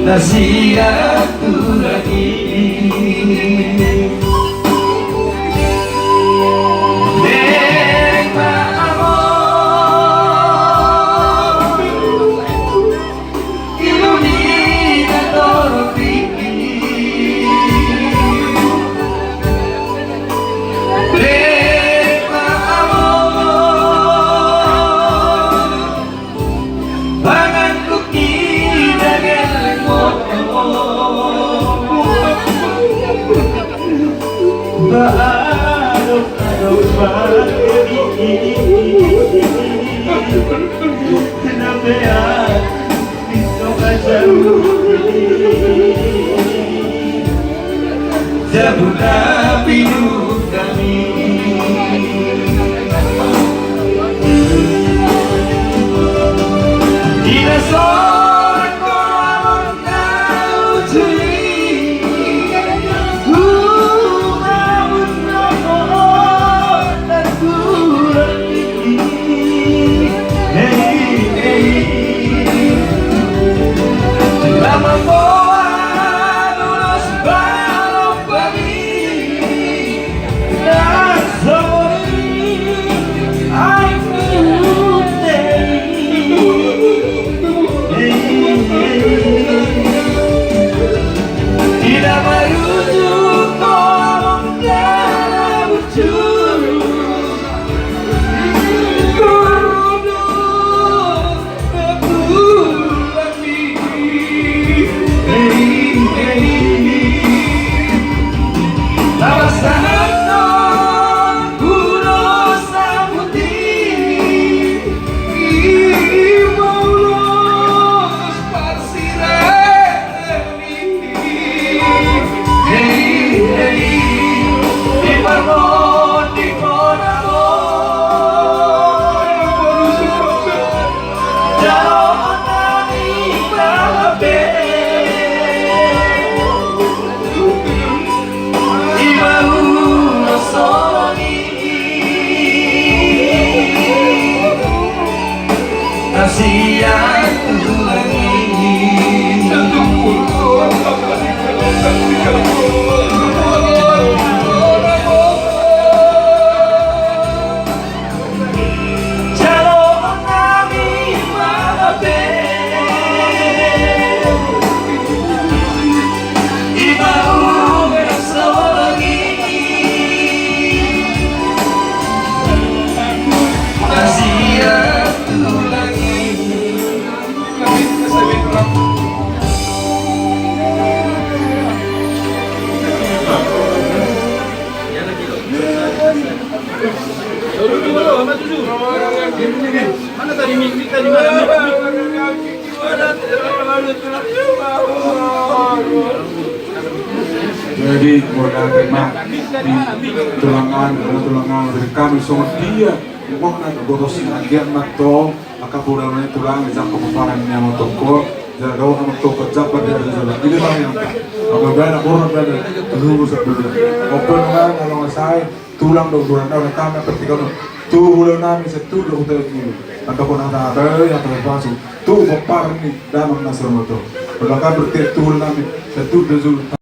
Nasihatku lagi Dek amor Ilumina torti Dek amor Panganku kita Baarok-arok pagi Kenapean Pisau kacau Jabuta pinuh kami Dinosaur kau tahu curi Nasihatku lagi Jalon kami mabe Ibau bersolagi Nasihatku lagi Mana tadi mimpi tadi mana? Jadi keluarga terima di tulangan dari kami semua dia mau nak bodosin agian nak to maka pura tulang di jangkau peparan yang mau toko jadi kau nak toko jabat dari jalan ini lah yang kalau berada orang berada dulu sebelum open kan kalau saya tulang dong bulan tahun kami ketika tu bulan nami setu dong udah ini ataupun ada yang terpasuk tu peparan ni dalam nasr motor kalau kami bertiap tu nami setu dulu